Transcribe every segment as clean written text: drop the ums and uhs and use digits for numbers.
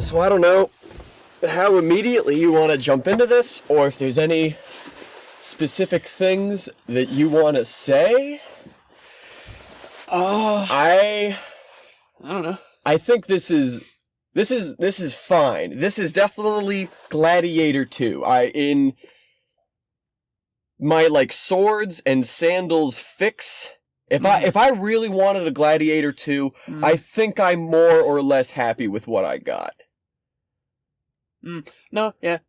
So I don't know how immediately you want to jump into this, or if there's any specific things that you want to say. I don't know. I think this is fine. This is definitely Gladiator 2. In my like swords and sandals fix, if I really wanted a Gladiator 2, I think I'm more or less happy with what I got. No, yeah.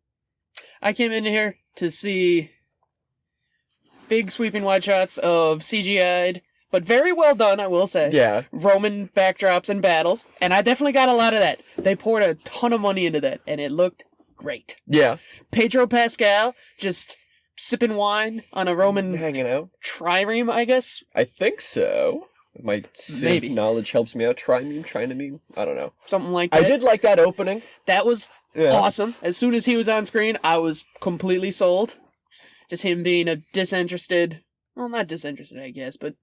I came in here to see big sweeping wide shots of CGI'd, but very well done, I will say. Yeah. Roman backdrops and battles, and I definitely got a lot of that. They poured a ton of money into that, and it looked great. Yeah. Pedro Pascal just sipping wine on a Roman hanging out trireme, I guess. I think so. My Civ knowledge helps me out. Trinameme, I don't know. Something like that. I did like that opening. That was awesome. As soon as he was on screen, I was completely sold. Just him being a disinterested, well, not disinterested, I guess, but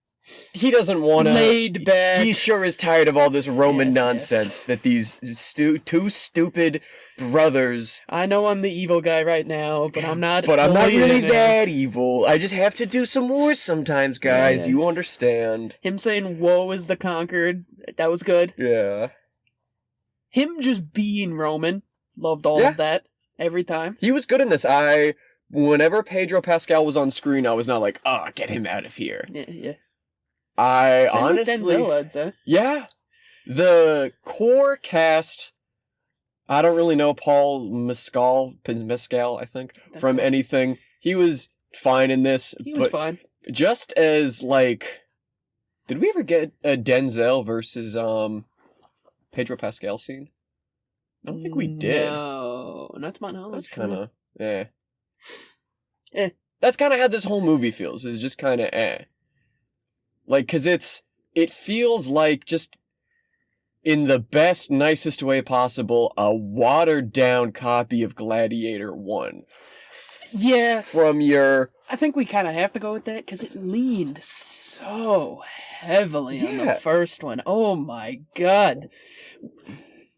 he doesn't want to. Laid back. He sure is tired of all this Roman nonsense that these two stupid brothers. I know I'm the evil guy right now, but I'm not. But I'm not really that evil. I just have to do some wars sometimes, guys. Yeah. You understand. Him saying "Woe is the conquered," that was good. Yeah. Him just being Roman, loved all of that every time. He was good in this. Whenever Pedro Pascal was on screen, I was not like, oh, get him out of here. Yeah. I Same honestly, with Denzel, I'd say. Yeah, the core cast. I don't really know Paul Mescal, I think, from anything. He was fine in this. He was fine. Just as like, did we ever get a Denzel versus Pedro Pascal scene? I don't think we did. No, not to my knowledge. That's kind of That's kind of how this whole movie feels. Is just kind of Like, cause it feels like just in the best, nicest way possible, a watered down copy of Gladiator 1. Yeah. I think we kind of have to go with that, because it leaned so heavily on the first one. Oh my god.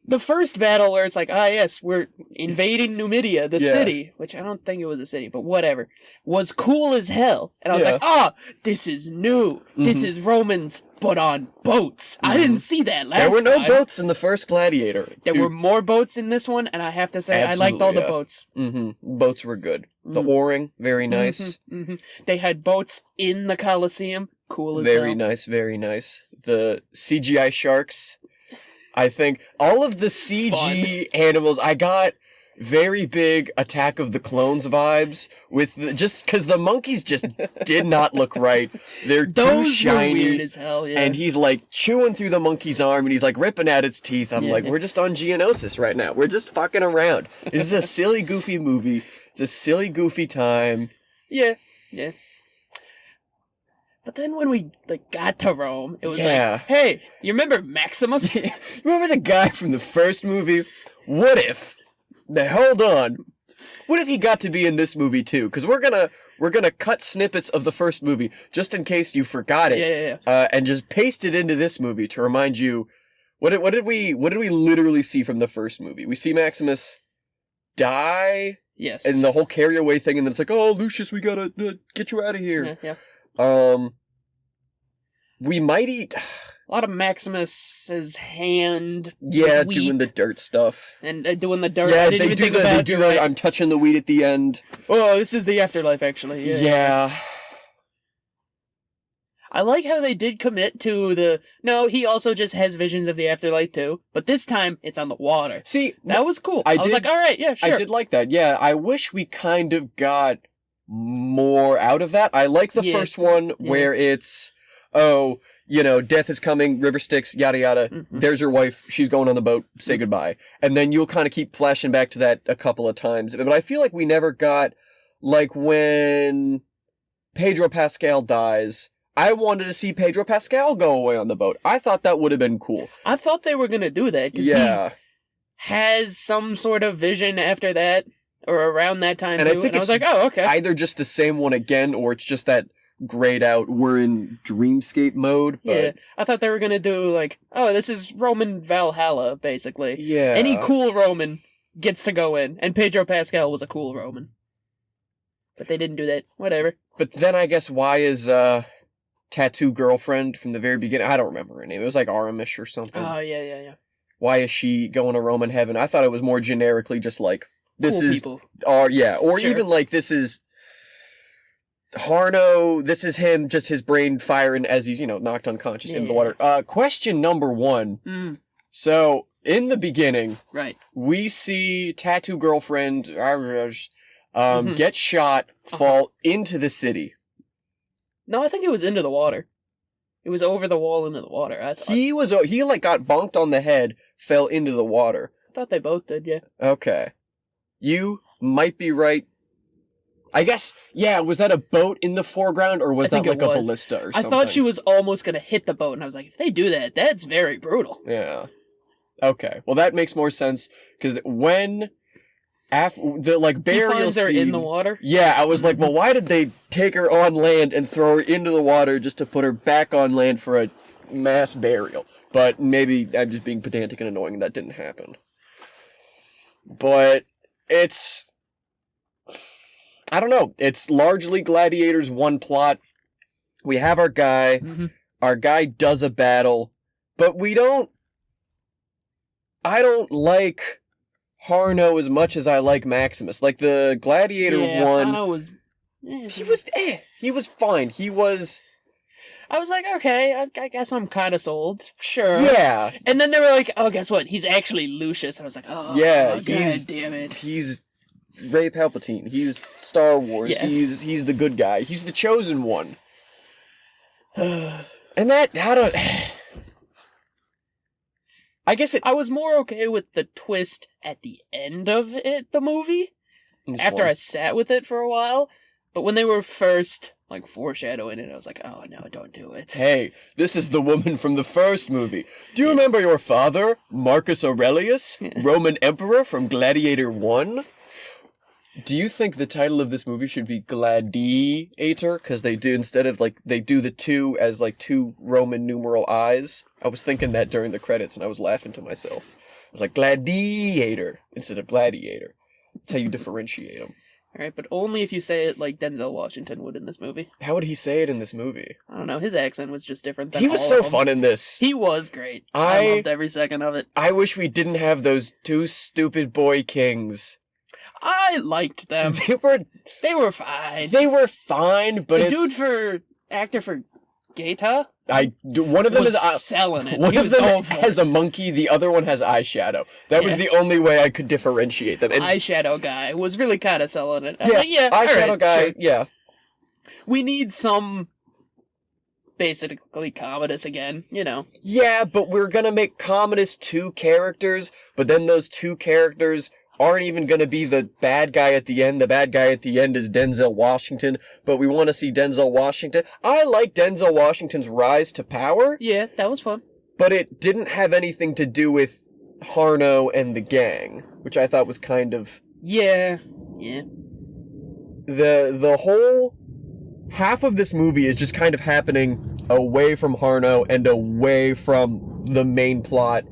The first battle where it's like, yes, we're invading Numidia, the city, which I don't think it was a city, but whatever, was cool as hell. And I was like, this is new. This is Romans, but on boats. I didn't see that last time. There were no boats in the first Gladiator. There were more boats in this one, and I have to say, I liked all the boats. Boats were good. The oaring, very nice. They had boats in the Colosseum. Cool as Very nice, very nice. The CGI sharks. I think all of the CG animals, I got very big Attack of the Clones vibes with just because the monkeys just did not look right. They're too shiny. Were weird as hell, yeah. And he's like chewing through the monkey's arm and he's like ripping at its teeth. I'm like, we're just on Geonosis right now. We're just fucking around. This is a silly, goofy movie. It's a silly, goofy time. Yeah. But then when we got to Rome, it was like, hey, you remember Maximus? Remember the guy from the first movie? What if? Now hold on. What if he got to be in this movie too? Because we're gonna cut snippets of the first movie just in case you forgot it. And just paste it into this movie to remind you. What did we literally see from the first movie? We see Maximus die. Yes. And the whole carry away thing, and then it's like, oh, Lucius, we gotta get you out of here. Yeah. We might eat a lot of Maximus's hand. Doing the dirt stuff and doing the dirt. Yeah, I didn't even think about it. I'm touching the weed at the end. Oh, this is the afterlife, actually. Yeah. I like how they did commit to no, he also just has visions of the afterlife too, but this time it's on the water. See, that was cool. I was like, all right, yeah, sure. I did like that. Yeah, I wish we kind of got more out of that. I like the first one where it's, death is coming, river Styx, yada yada. There's your wife, she's going on the boat, say goodbye. And then you'll kind of keep flashing back to that a couple of times. But I feel like we never got, when Pedro Pascal dies, I wanted to see Pedro Pascal go away on the boat. I thought that would have been cool. I thought they were going to do that, because he has some sort of vision after that, or around that time, and too. I was like, oh, okay. Either just the same one again, or it's just that grayed out, we're in dreamscape mode. But Yeah, I thought they were gonna do like, oh, this is Roman Valhalla, basically. yeah. Any cool Roman gets to go in, and Pedro Pascal was a cool Roman. But they didn't do that. Whatever. But then I guess why is Tattoo Girlfriend from the very beginning? I don't remember her name. It was like Aramish or something. Oh, yeah. Why is she going to Roman heaven? I thought it was more generically just like, this cool is... people. Or Sure. even like, this is... Harno, this is him, just his brain firing as he's, knocked unconscious in the water. Question number 1. So, in the beginning, right, we see Tattoo Girlfriend get shot, fall into the city. No, I think it was into the water. It was over the wall into the water, I thought. He got bonked on the head, fell into the water. I thought they both did, yeah. Okay. You might be right. I guess, was that a boat in the foreground, or was that like a ballista or something? I thought she was almost going to hit the boat, and I was like, if they do that, that's very brutal. Yeah. Okay. Well, that makes more sense, because when... After the burial he finds her scene, in the water. Yeah, I was like, well, why did they take her on land and throw her into the water just to put her back on land for a mass burial? But maybe I'm just being pedantic and annoying, and that didn't happen. But it's... I don't know. It's largely Gladiator's one plot. We have our guy. Our guy does a battle. But we don't... I don't like... Harno as much as I like Maximus. Like the Gladiator one. Harno was... He was fine. He was... I was like, okay, I guess I'm kind of sold. Sure. Yeah. And then they were like, oh, guess what? He's actually Lucius. And I was like, oh, yeah, God damn it. He's Ray Palpatine. He's Star Wars. Yes. He's the good guy. He's the chosen one. And that... I guess I was more okay with the twist at the end of the movie. After I sat with it for a while. But when they were first, foreshadowing it, I was like, oh, no, don't do it. Hey, this is the woman from the first movie. Do you remember your father, Marcus Aurelius, Roman Emperor from Gladiator 1? Do you think the title of this movie should be Gladiator? Because they do, instead of, they do the 2 as, 2 Roman numeral I's. I was thinking that during the credits, and I was laughing to myself. I was like, Gladiator, instead of Gladiator. That's how you differentiate them. Alright, but only if you say it like Denzel Washington would in this movie. How would he say it in this movie? I don't know, his accent was just different than He was so fun in this. He was great. I loved every second of it. I wish we didn't have those 2 stupid boy kings. I liked them. They were fine. They were fine, but the actor for Gaeta? One of them is selling it. One of them has a monkey, the other one has eyeshadow. That was the only way I could differentiate them. And eyeshadow guy was really kind of selling it. Eyeshadow guy, sure. Yeah. We need some basically Commodus again, Yeah, but we're gonna make Commodus 2 characters, but then those 2 characters aren't even going to be the bad guy at the end. The bad guy at the end is Denzel Washington, but we want to see Denzel Washington. I like Denzel Washington's rise to power. Yeah, that was fun. But it didn't have anything to do with Harno and the gang, which I thought was kind of... Yeah. The whole half of this movie is just kind of happening away from Harno and away from the main plot,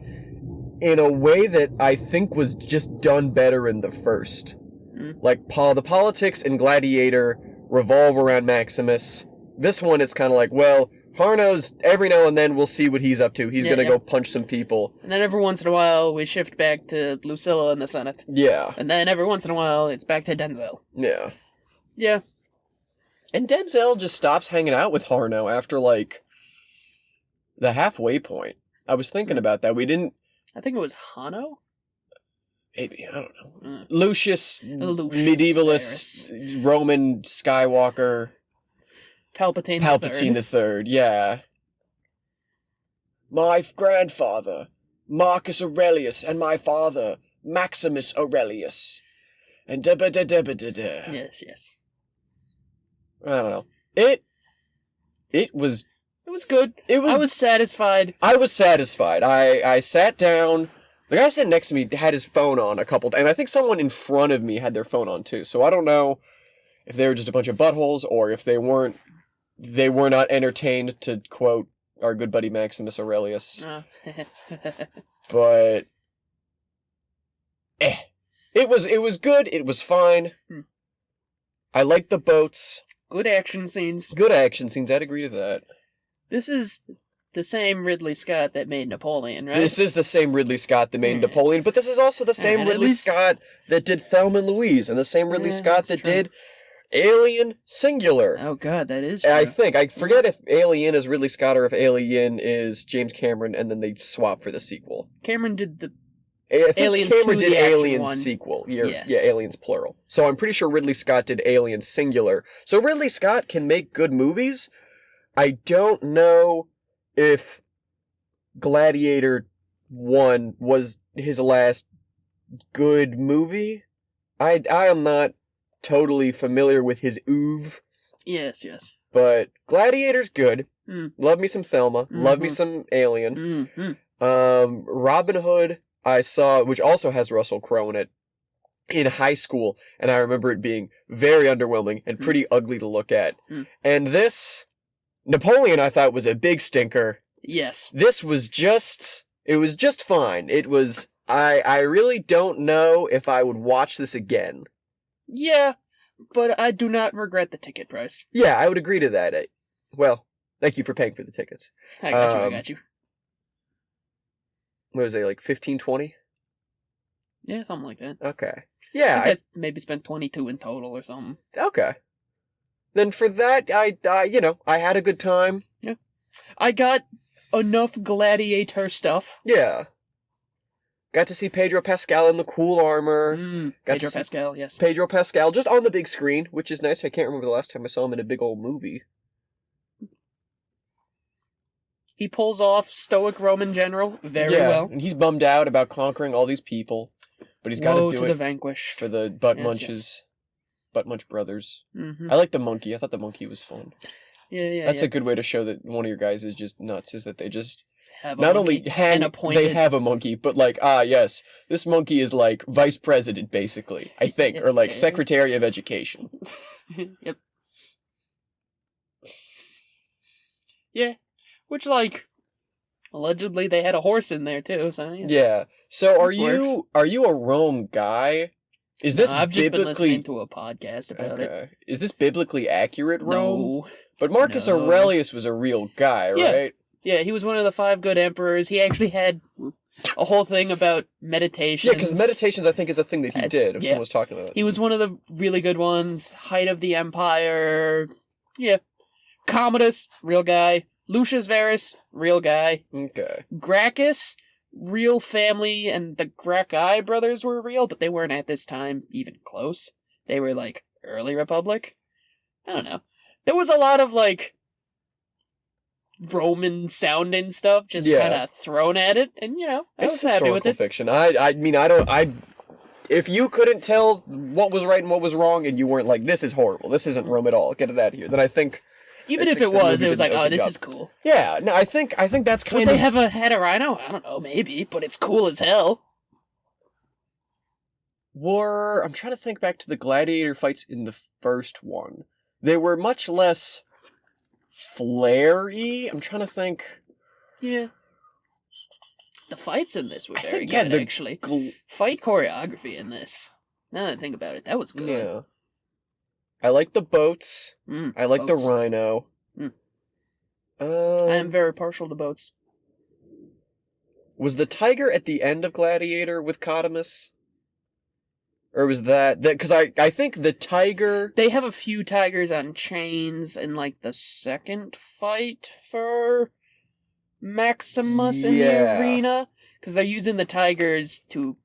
in a way that I think was just done better in the first. The politics in Gladiator revolve around Maximus. This one, it's kind of like, well, Harno's, every now and then we'll see what he's up to. He's gonna go punch some people. And then every once in a while, we shift back to Lucilla in the Senate. Yeah. And then every once in a while, it's back to Denzel. Yeah. Yeah. And Denzel just stops hanging out with Harno after, the halfway point. I was thinking about that. We didn't... I think it was Hanno? Maybe, I don't know. Lucius medievalist, Paris. Roman Skywalker. Palpatine the Third, yeah. My grandfather, Marcus Aurelius, and my father, Maximus Aurelius. And da-ba-da-da-ba-da-da. Yes. I don't know. It was good. I was satisfied. I sat down. The guy sitting next to me had his phone on a couple, and I think someone in front of me had their phone on too. So I don't know if they were just a bunch of buttholes or if they weren't they were not entertained, to quote our good buddy Maximus Aurelius. But it was good. It was fine. I liked the boats. Good action scenes. Good action scenes. I'd agree to that. This is the same Ridley Scott that made Napoleon, right? This is the same Ridley Scott that made Napoleon, but this is also the same Ridley Scott that did Thelma and Louise, and the same Ridley Scott that did Alien Singular. Oh god, that is true. I forget if Alien is Ridley Scott or if Alien is James Cameron, and then they swap for the sequel. Cameron did the Aliens Cameron did Alien sequel. Yes. Yeah, Aliens plural. So I'm pretty sure Ridley Scott did Alien Singular. So Ridley Scott can make good movies. I don't know if Gladiator 1 was his last good movie. I am not totally familiar with his oeuvre. Yes. But Gladiator's good. Love me some Thelma. Love me some Alien. Robin Hood I saw, which also has Russell Crowe in it, in high school, and I remember it being very underwhelming and pretty ugly to look at. And this Napoleon I thought was a big stinker. Yes. This was just fine. It was, I really don't know if I would watch this again. Yeah, but I do not regret the ticket price. Yeah, I would agree to that. Well, thank you for paying for the tickets. I got you. What was it, like 15, 20? Yeah, something like that. Okay. Yeah. I maybe spent 22 in total or something. Okay. Then for that, I had a good time. Yeah. I got enough Gladiator stuff. Yeah. Got to see Pedro Pascal in the cool armor. Pedro Pascal, yes. Pedro Pascal, just on the big screen, which is nice. I can't remember the last time I saw him in a big old movie. He pulls off stoic Roman general very well. And he's bummed out about conquering all these people, but he's got to do it the vanquished for the Butt Munches, Butt Munch brothers. I like the monkey. I thought the monkey was fun. Yeah. That's a good way to show that one of your guys is just nuts. Is that they just have not only they have a monkey, but like yes, this monkey is like vice president basically. I think, or like secretary of education. Yep. Yeah. Which, like, allegedly they had a horse in there, too, so... Yeah. So are you a Rome guy? Is this I've just been listening to a podcast about it. Is this biblically accurate, Rome? No. But Marcus Aurelius was a real guy, right? Yeah, he was one of the 5 good emperors. He actually had a whole thing about meditations. Yeah, because meditations, I think, is a thing that he did. Someone was talking about it. He was one of the really good ones. Height of the Empire. Yeah. Commodus, real guy. Lucius Verus, real guy. Okay. Gracchus, real family, and the Gracchi brothers were real, but they weren't at this time even close. They were, like, early Republic. I don't know. There was a lot of, like, Roman-sounding stuff just kind of thrown at it, and, I was happy with it. Fiction. If you couldn't tell what was right and what was wrong, and you weren't like, this is horrible, this isn't Rome at all, get it out of here, then I think... Even if it was like, oh, this is cool. Yeah, no, I think that's kind of... Would they have had a rhino? I don't know, maybe, but it's cool as hell. I'm trying to think back to the gladiator fights in the first one. They were much less flare-y. I'm trying to think... Yeah. The fights in this were very good, actually. Fight choreography in this. Now that I think about it, that was good. Yeah. I like the boats. I like the rhino. I am very partial to boats. Was the tiger at the end of Gladiator with Codamus? Or was that... Because I think the tiger... They have a few tigers on chains in, like, the second fight for Maximus in the arena. Because they're using the tigers to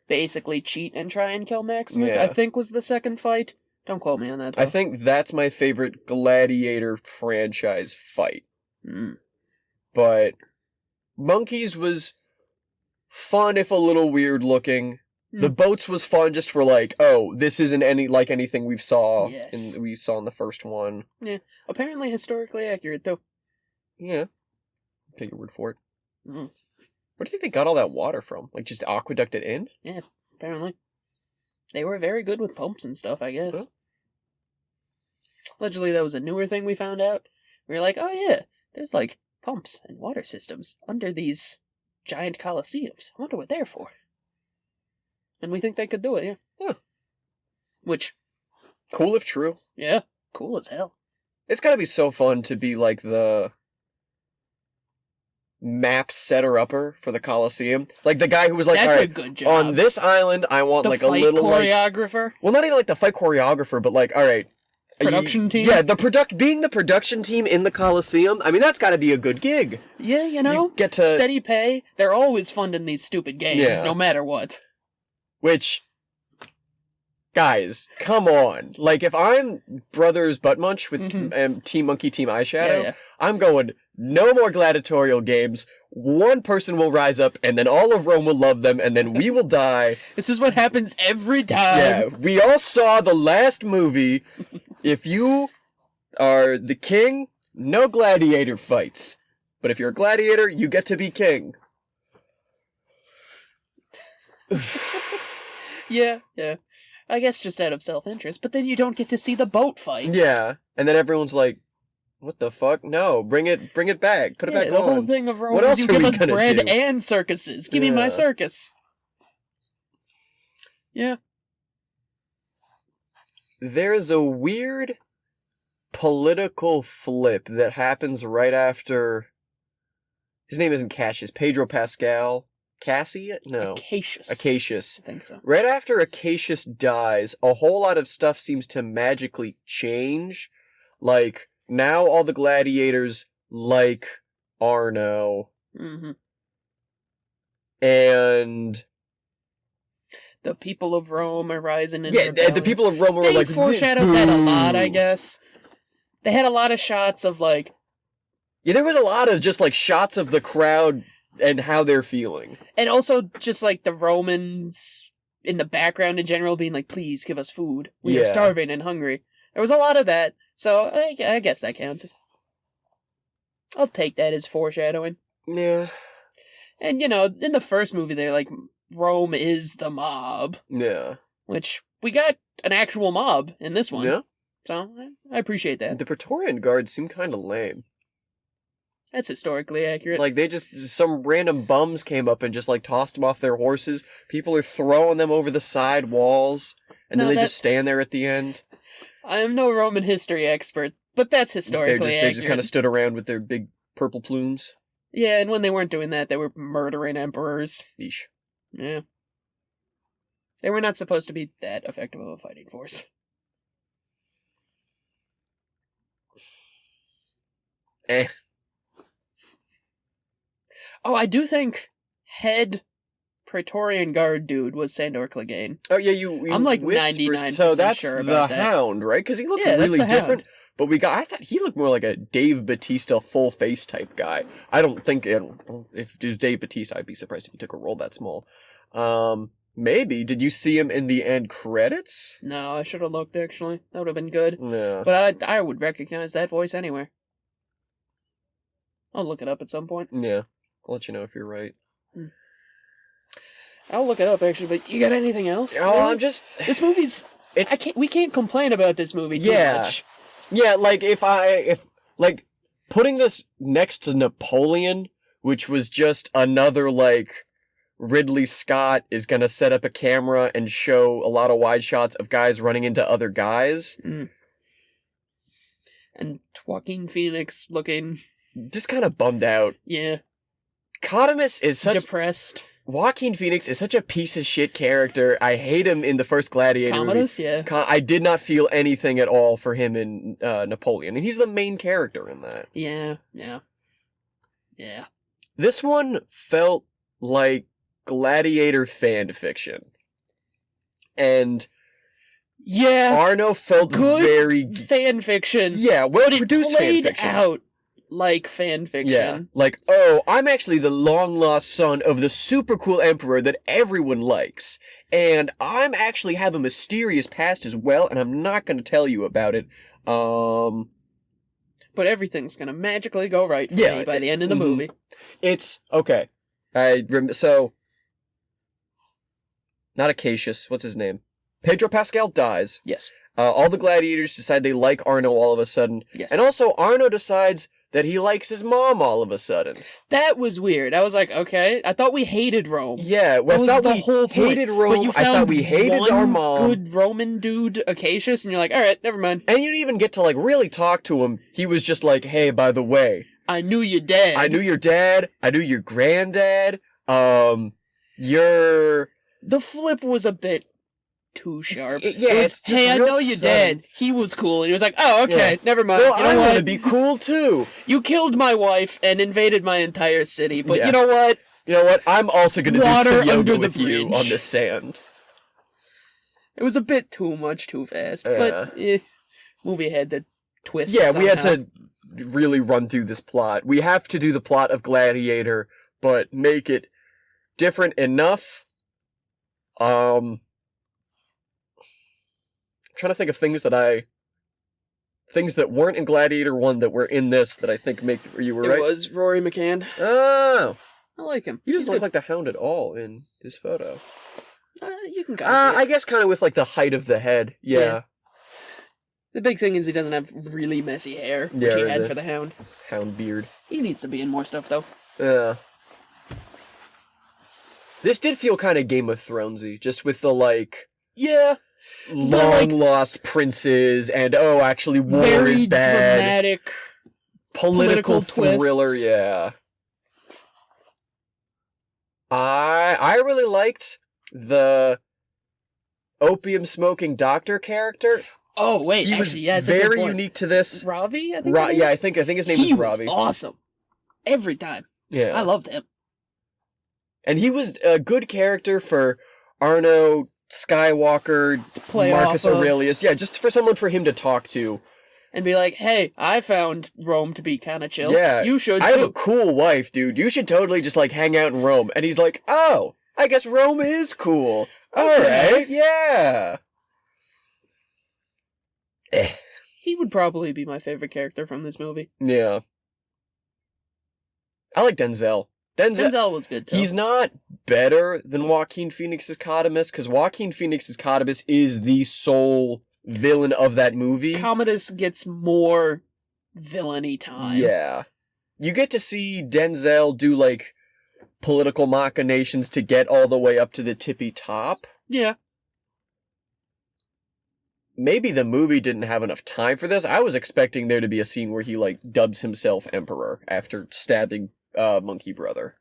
basically cheat and try and kill Maximus, I think was the second fight. Don't quote me on that, though. I think that's my favorite Gladiator franchise fight. But Monkeys was fun, if a little weird looking. The boats was fun just for like, oh, this isn't anything we saw in the first one. Yeah, apparently historically accurate, though. Yeah. Take your word for it. Where do you think they got all that water from? Like, just aqueducted in? Yeah, apparently. They were very good with pumps and stuff, I guess. Huh? Allegedly, that was a newer thing we found out. We're like, oh yeah, there's like pumps and water systems under these giant coliseums. I wonder what they're for. And we think they could do it, yeah. Yeah. Which, cool if true. yeah, cool as hell. It's gotta be so fun to be like the map setter-upper for the Coliseum. Like the guy who was like, that's all right, a good job. on this island, I want the like fight a little choreographer. Well, not even like the fight choreographer, but like, all right. Production team? Yeah, being the production team in the Coliseum, I mean, that's gotta be a good gig. Yeah, you know, You get to... steady pay. They're always funding these stupid games, Yeah. no matter what. Which, guys, come on. Like, if I'm Brothers Butt Munch with Team Monkey, Team Eyeshadow, Yeah. I'm going, no more gladiatorial games. One person will rise up, and then all of Rome will love them, and then we will die. This is what happens every time. Yeah, we all saw the last movie. If you are the king, no gladiator fights. But if you're a gladiator, you get to be king. Yeah. I guess just out of self-interest, but then you don't get to see the boat fights. Yeah, and then everyone's like, what the fuck? No, bring it back. Put it back the on. whole thing of Rome What is else you are give we us gonna bread do? and circuses. Give me my Yeah. circus. Yeah. There's a weird political flip that happens right after... His name isn't Cassius, Pedro Pascal. Cassie? No. Acacius. Acacius. I think so. Right after Acacius dies, a whole lot of stuff seems to magically change. Like, now all the gladiators like Arno. Mm-hmm. And... The people of Rome are rising in Yeah, rebellion. the people of Rome were They like... foreshadowed that a lot, I "Boo." guess. They had a lot of shots of, like... Yeah, there was a lot of just, like, shots of the crowd and how they're feeling. And also just, like, the Romans in the background in general being like, please give us food. We are Yeah. starving and hungry. There was a lot of that, so I guess that counts. I'll take that as foreshadowing. Yeah. And, you know, in the first movie, they're like, Rome is the mob. Yeah. Which, we got an actual mob in this one. Yeah. So, I appreciate that. The Praetorian Guard seemed kind of lame. That's historically accurate. Like, some random bums came up and just, like, tossed them off their horses. People are throwing them over the side walls, and then they just stand there at the end. I am no Roman history expert, but that's historically accurate. They just kind of stood around with their big purple plumes. Yeah, and when they weren't doing that, they were murdering emperors. Yeesh. Yeah. They were not supposed to be that effective of a fighting force. Eh. Oh, I do think head Praetorian Guard dude was Sandor Clegane. Oh, yeah, you I'm like whisper, 99% so that's sure the about that. Hound, right? Because he looked Yeah, that's really the different. Hound. But I thought he looked more like a Dave Bautista full face type guy. I don't think, if it was Dave Bautista, I'd be surprised if he took a role that small. Maybe. Did you see him in the end credits? No, I should have looked, actually. That would have been good. No. But I would recognize that voice anywhere. I'll look it up at some point. Yeah. I'll let you know if you're right. I'll look it up, actually, but you got anything else? Oh, really? I'm just... This movie's... we can't complain about this movie too much. Yeah, like, if putting this next to Napoleon, which was just another, like, Ridley Scott is gonna set up a camera and show a lot of wide shots of guys running into other guys. Mm. And Joaquin Phoenix looking... Just kind of bummed out. Yeah. Cotimus is such... Depressed. Joaquin Phoenix is such a piece of shit character. I hate him in the first Gladiator Commodus, movie. yeah. I did not feel anything at all for him in Napoleon, and he's the main character in that. Yeah. This one felt like Gladiator fan fiction. And Yeah. Arno felt Good very... fan fiction. Yeah, well-produced fan Played fiction. out like fan fiction. Yeah, like, oh, I'm actually the long-lost son of the super cool emperor that everyone likes. And I'm actually have a mysterious past as well, and I'm not going to tell you about it. But everything's gonna magically go right for me by the end of the movie. It's, okay. Not Acacius, what's his name? Pedro Pascal dies. Yes. All the gladiators decide they like Arno all of a sudden. Yes. And also, Arno decides that he likes his mom all of a sudden. That was weird. I was like, okay, I thought we hated Rome. Yeah, well, I thought we hated Rome. But you I thought we hated our mom. Good Roman dude, Acacius, and you're like, all right, never mind. And you didn't even get to like really talk to him. He was just like, "Hey, by the way, I knew your dad. I knew your dad. I knew your granddad. You're." The flip was a bit too sharp. Yeah, it's hey, I know your dad. He was cool, and he was like, "Oh, okay, never mind." Well, you know I want what? to be cool too. You killed my wife and invaded my entire city, but you know what? You know what? I'm also going to do some yoga with you on the sand. It was a bit too much too fast, but movie had the twist. Yeah, somehow. we had to really run through this plot. We have to do the plot of Gladiator, but make it different enough. I'm trying to think of things that weren't in Gladiator 1 that were in this that I think make you were right. It was Rory McCann. Oh, I like him. He doesn't look like the Hound at all in his photo. You can kind of I guess kind of with like the height of the head. Yeah. The big thing is he doesn't have really messy hair, which he had for the Hound. Hound beard. He needs to be in more stuff though. Yeah. This did feel kind of Game of Thronesy, just with the long lost princes and actually war very is bad. Dramatic Political thriller, twists. yeah. I really liked the opium smoking doctor character. Oh wait, he actually, was it's a good very point. unique to this. Ravi, I think. I think his name is Ravi. He was awesome every time. Yeah, I loved him. And he was a good character for Arno Skywalker, Marcus Aurelius. Yeah, just for someone for him to talk to. And be like, hey, I found Rome to be kind of chill. Yeah. You should I have a cool wife, dude. You should totally just, hang out in Rome. And he's like, oh, I guess Rome is cool. Okay. Alright, yeah. He would probably be my favorite character from this movie. Yeah. I like Denzel. Denzel was good, too. He's not better than Joaquin Phoenix's Commodus, because Joaquin Phoenix's Commodus is the sole villain of that movie. Commodus gets more villainy time. Yeah. You get to see Denzel do, political machinations to get all the way up to the tippy top. Yeah. Maybe the movie didn't have enough time for this. I was expecting there to be a scene where he, dubs himself emperor after stabbing Monkey Brother.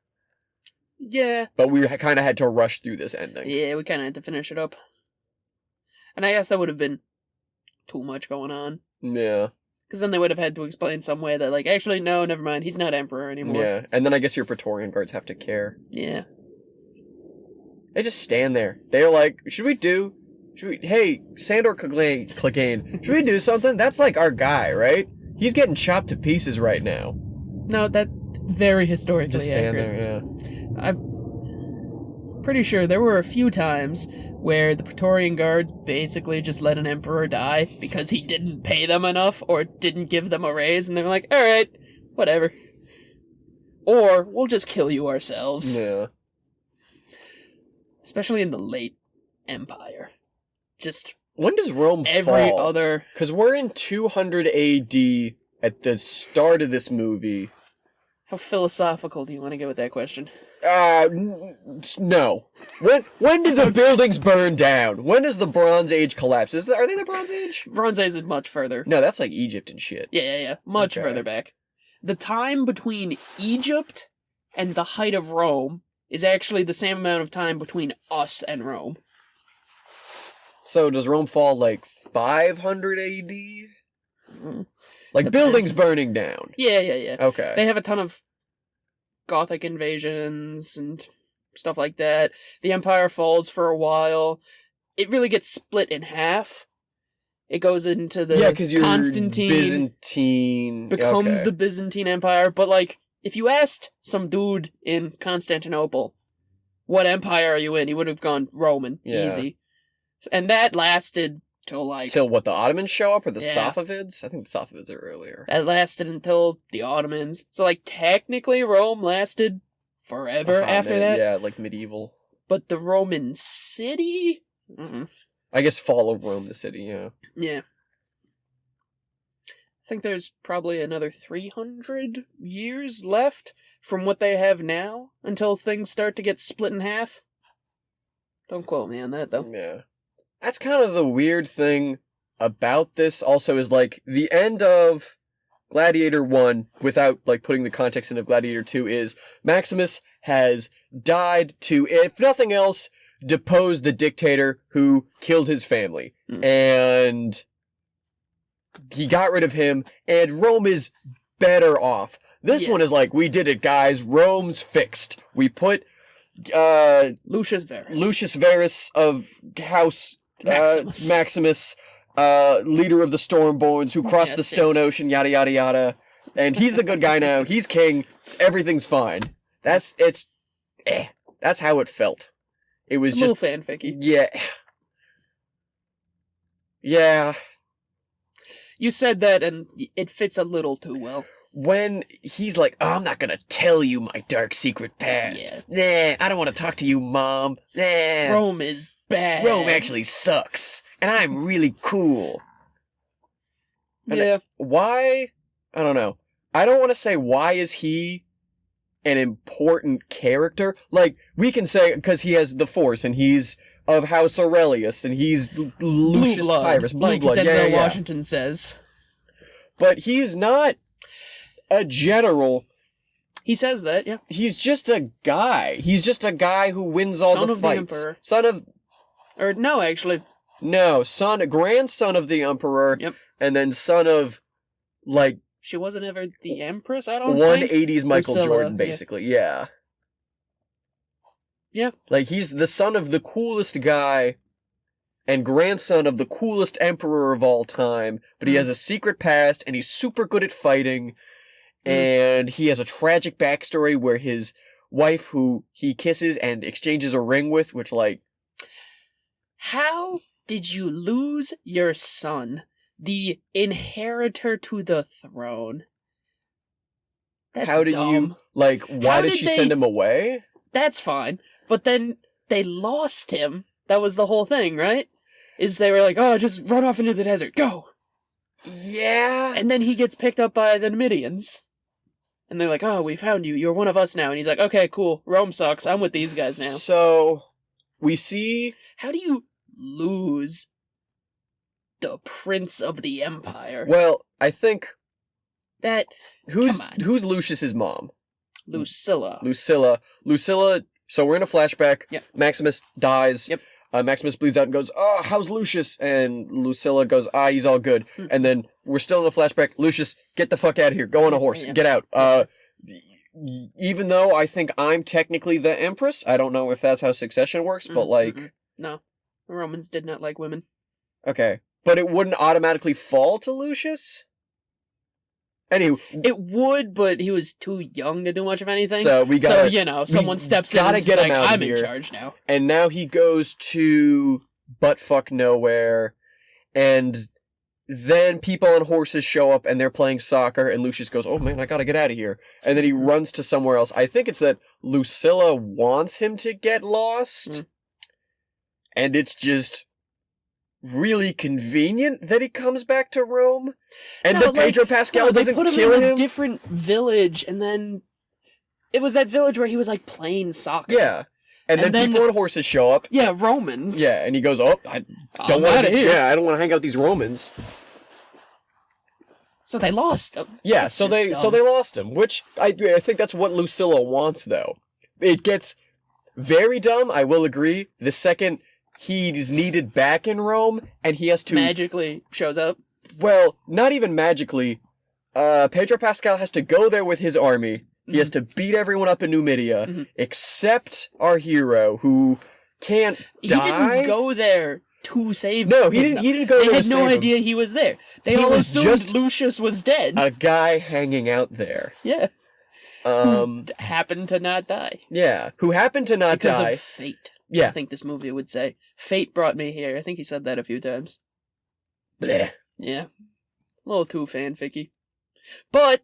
Yeah. But we kind of had to rush through this ending. Yeah, we kind of had to finish it up. And I guess that would have been too much going on. Yeah. Because then they would have had to explain some way that, actually, no, never mind, he's not emperor anymore. Yeah, and then I guess your Praetorian guards have to care. Yeah. They just stand there. They're like, hey, Sandor Clegane, should we do something? That's our guy, right? He's getting chopped to pieces right now. No, that's very historically Just stand accurate. there, yeah. I'm pretty sure there were a few times where the Praetorian Guards basically just let an emperor die because he didn't pay them enough or didn't give them a raise, and they're like, alright, whatever. Or, we'll just kill you ourselves. Yeah. Especially in the late Empire. Just... When does Rome every fall? Other... Because we're in 200 AD at the start of this movie. How philosophical do you want to get with that question? No. When did the buildings burn down? When does the Bronze Age collapse? Are they the Bronze Age? Bronze Age is much further. No, that's Egypt and shit. Yeah. Much further back. The time between Egypt and the height of Rome is actually the same amount of time between us and Rome. So does Rome fall 500 AD? Mm. Buildings burning down. Yeah. Okay. They have a ton of Gothic invasions and stuff like that. The Empire falls for a while. It really gets split in half. It goes into the Constantine. Byzantine becomes the Byzantine Empire. But if you asked some dude in Constantinople, what empire are you in? He would have gone Roman. Yeah. Easy. And that lasted till what, the Ottomans show up, or the Safavids? I think the Safavids are earlier. That lasted until the Ottomans. So, technically Rome lasted forever after that. Yeah, medieval. But the Roman city? Mm-mm. I guess fall of Rome, the city, yeah. Yeah. I think there's probably another 300 years left from what they have now until things start to get split in half. Don't quote me on that, though. Yeah. That's kind of the weird thing about this also is, like, the end of Gladiator 1, without, like, putting the context into Gladiator 2, is Maximus has died to, if nothing else, depose the dictator who killed his family. And he got rid of him, and Rome is better off. This one is like, we did it, guys. Rome's fixed. We put Lucius Verus. Lucius Verus of House Maximus, leader of the Stormborns, who crossed the Stone Ocean, yada yada yada. And he's the good guy now. He's king. Everything's fine. That's how it felt. It was a just little fanficky. Yeah. Yeah. You said that, and it fits a little too well. When he's like, oh, I'm not gonna tell you my dark secret past. Yeah. Nah, I don't want to talk to you, Mom. Nah. Rome is bad. Rome actually sucks. And I'm really cool. And why? I don't know. I don't want to say why is he an important character. Like, we can say, because he has the Force, and he's of House Aurelius, and he's Lucius Tyrus. Blue like blood, Denzel Washington says. But he's not a general. He says that, yeah. He's just a guy. He's just a guy who wins all the fights. The Emperor. Son of... Or, no, actually. No, grandson of the Emperor. Yep. And then son of, like... She wasn't ever the Empress, I don't think? 180s Michael Jordan, basically. Yeah. Yeah. Like, he's the son of the coolest guy and grandson of the coolest emperor of all time, but he has a secret past, and he's super good at fighting, and he has a tragic backstory where his wife, who he kisses and exchanges a ring with, which, like... How did you lose your son, the inheritor to the throne? That's How did dumb. you... Like, why did she send him away? That's fine, but then they lost him. That was the whole thing, right? Is they were like, oh, just run off into the desert, go! Yeah. And then he gets picked up by the Numidians. And they're like, oh, we found you, you're one of us now. And he's like, okay, cool, Rome sucks, I'm with these guys now. So, we see... How do you lose the Prince of the Empire? Well, I think... That... Who's Lucius's mom? Lucilla. Lucilla, so we're in a flashback. Yep. Maximus dies. Yep. Maximus bleeds out and goes, oh, how's Lucius? And Lucilla goes, he's all good. And then we're still in a flashback. Lucius, get the fuck out of here. Go on a horse. Get out. Even though I think I'm technically the Empress, I don't know if that's how succession works, but like... No. The Romans did not like women. Okay. But it wouldn't automatically fall to Lucius? Anyway, it would, but he was too young to do much of anything. So we got. So you know, someone steps in. And get him out I'm in charge now. And now he goes to buttfuck nowhere, and then people on horses show up and they're playing soccer, and Lucius goes, "Oh man, I gotta get out of here!" And then he runs to somewhere else. I think it's that Lucilla wants him to get lost, and it's just really convenient that he comes back to Rome, and Pedro Pascal doesn't kill him. They put him in a different village, and then it was that village where he was like playing soccer. Yeah, and then people on horses show up. Yeah, Romans. Yeah, and he goes, "Oh, I don't want to. Yeah, I don't want to hang out with these Romans." So they lost him. Yeah, so they lost him, which I think that's what Lucilla wants, though. It gets very dumb. I will agree. The second he's needed back in Rome, and he has to... Magically shows up? Well, not even magically. Pedro Pascal has to go there with his army. He has to beat everyone up in Numidia, except our hero, who can't die. He didn't go there to save No, he didn't go there to save him. They had no idea he was there. They all assumed Lucius was dead. A guy hanging out there. Yeah. Who happened to not die. Yeah, who happened to not die. Because of fate. Yeah. I think this movie would say, fate brought me here. I think he said that a few times. Bleh. Yeah. A little too fanficky. But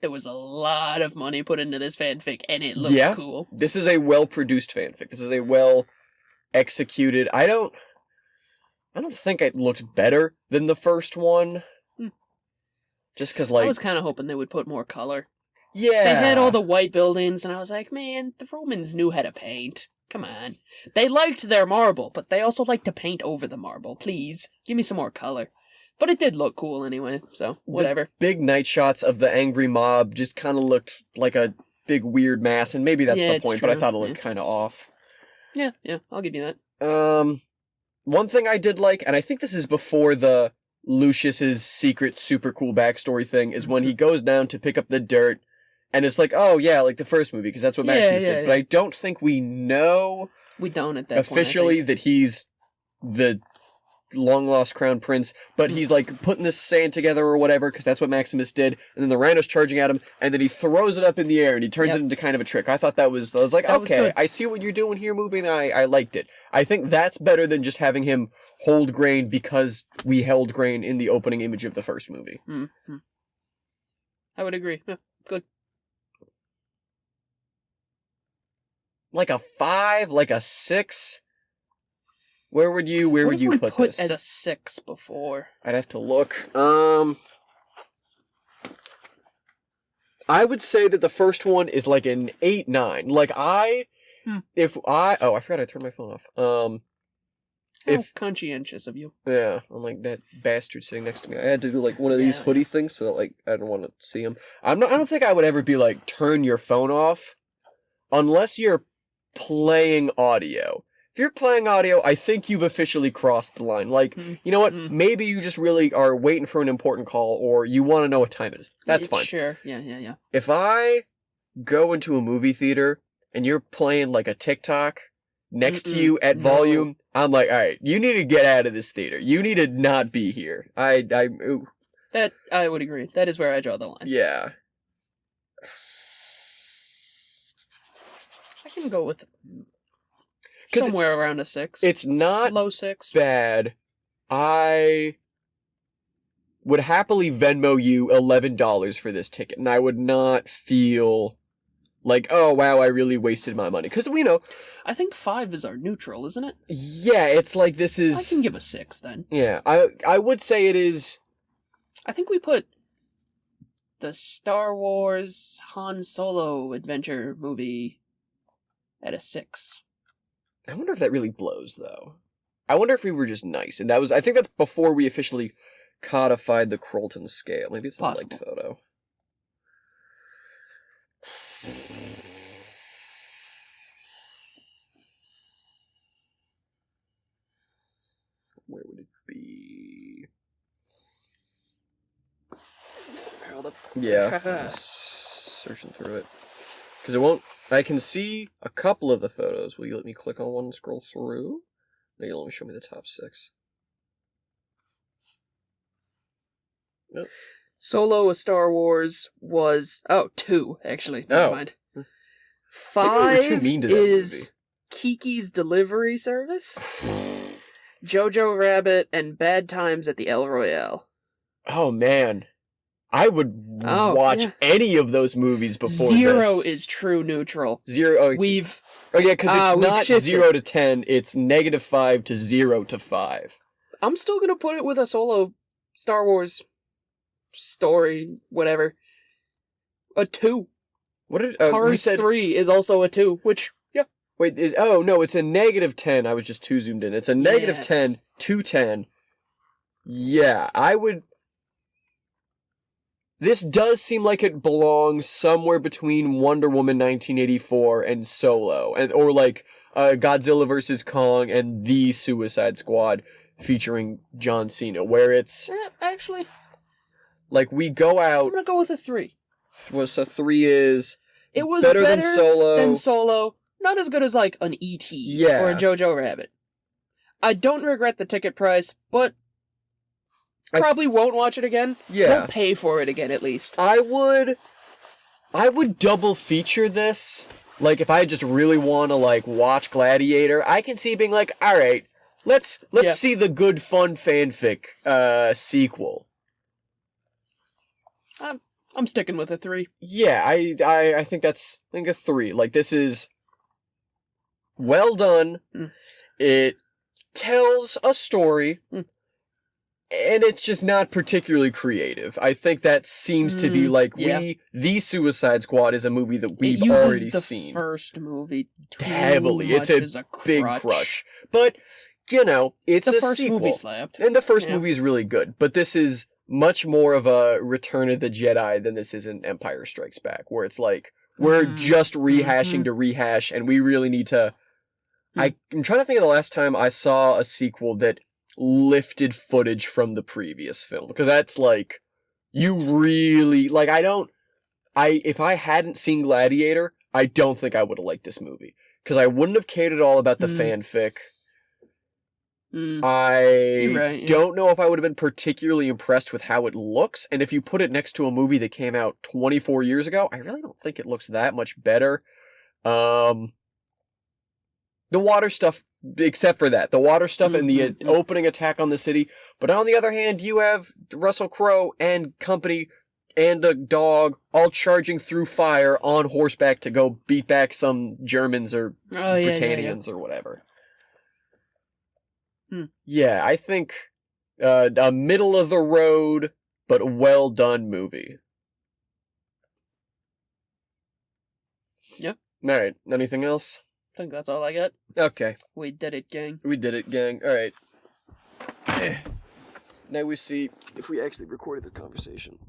there was a lot of money put into this fanfic, and it looked cool. This is a well-produced fanfic. This is a well-executed... I don't think it looked better than the first one. Just because, like... I was kind of hoping they would put more color. Yeah. They had all the white buildings, and I was like, man, the Romans knew how to paint. Come on. They liked their marble, but they also liked to paint over the marble. Please, give me some more color. But it did look cool anyway, so whatever. The big night shots of the angry mob just kind of looked like a big weird mass, and maybe that's the point, but I thought it looked kind of off. Yeah, I'll give you that. One thing I did like, and I think this is before the Lucius's secret super cool backstory thing, is when he goes down to pick up the dirt, and it's like, oh yeah, like the first movie, because that's what Maximus did. But I don't think we know... We don't at that officially point, that he's the long-lost crown prince, but he's like putting this sand together or whatever, because that's what Maximus did, and then the rhino's charging at him, and then he throws it up in the air, and he turns it into kind of a trick. I thought I was like, okay, I see what you're doing here, moving, I liked it. I think that's better than just having him hold grain because we held grain in the opening image of the first movie. Mm-hmm. I would agree. Yeah, good. Like a 5, like a 6? Where would you put this? As a 6 before? I'd have to look. I would say that the first one is like an 8, 9. Like I forgot I turned my phone off. How conscientious of you. Yeah, I'm like that bastard sitting next to me. I had to do like one of these hoodie things so that like I don't want to see him. I don't think I would ever be like turn your phone off unless you're playing audio. If you're playing audio, I think you've officially crossed the line. Like, you know what? Maybe you just really are waiting for an important call, or you want to know what time it is. That's fine. Sure. Yeah. If I go into a movie theater and you're playing like a TikTok next to you at volume, I'm like, all right, you need to get out of this theater. You need to not be here. That I would agree. That is where I draw the line. Yeah. I can go with somewhere around a 6. It's not low 6. Bad. I would happily Venmo you $11 for this ticket, and I would not feel like, oh wow, I really wasted my money. Because we know, I think 5 is our neutral, isn't it? Yeah, it's like this is. I can give a 6 then. Yeah, I would say it is. I think we put the Star Wars Han Solo adventure movie at a 6. I wonder if that really blows, though. I wonder if we were just nice, and I think that's before we officially codified the Crolton scale. Maybe it's a liked photo. Where would it be? Yeah, searching through it. Because it won't... I can see a couple of the photos. Will you let me click on one and scroll through? No, you'll only show me the top 6. Nope. Solo: A Star Wars was 2 actually. Never mind. 5 is Kiki's Delivery Service, Jojo Rabbit, and Bad Times at the El Royale. Oh man, I would watch any of those movies before 0 this. is true neutral. 0. We've. Oh yeah, because it's not shifted. 0 to 10. It's -5 to 0 to 5. I'm still gonna put it with a Solo Star Wars story, whatever. A 2. What did Cars 3 is also a 2, which wait is no, it's a -10. I was just too zoomed in. It's a -10 to 10. Yeah, I would. This does seem like it belongs somewhere between Wonder Woman 1984 and Solo, or like Godzilla vs. Kong and The Suicide Squad featuring John Cena, where it's actually like we go out. I'm gonna go with a 3. So 3 is it was better than Solo. Not as good as like an E.T. or a Jojo Rabbit. I don't regret the ticket price, but probably won't watch it again. Yeah. Won't pay for it again, at least. I would double feature this. Like, if I just really want to, like, watch Gladiator, I can see being like, alright, let's see the good fun fanfic, sequel. I'm sticking with a 3. Yeah, I think that's, a 3. Like, this is well done. It tells a story, and it's just not particularly creative. I think that seems to be like The Suicide Squad is a movie that we've already seen. The first movie heavily. It's a big crutch. But, you know, it's a sequel. The first movie slapped. And the first movie is really good. But this is much more of a Return of the Jedi than this is an Empire Strikes Back, where it's like, we're just rehashing to rehash, and we really need to... I'm trying to think of the last time I saw a sequel that lifted footage from the previous film, because that's like, you really... Like, if I hadn't seen Gladiator, I don't think I would have liked this movie. Because I wouldn't have cared at all about the fanfic. I don't know if I would have been particularly impressed with how it looks, and if you put it next to a movie that came out 24 years ago, I really don't think it looks that much better. The water stuff, except for that, the water stuff and the opening attack on the city, but on the other hand, you have Russell Crowe and company and a dog all charging through fire on horseback to go beat back some Germans or Britannians or whatever. Yeah, I think a middle-of-the-road, but well-done movie. Yep. Alright, anything else? I think that's all I got. Okay. We did it, gang. We did it, gang. Alright. Now we see if we actually recorded the conversation.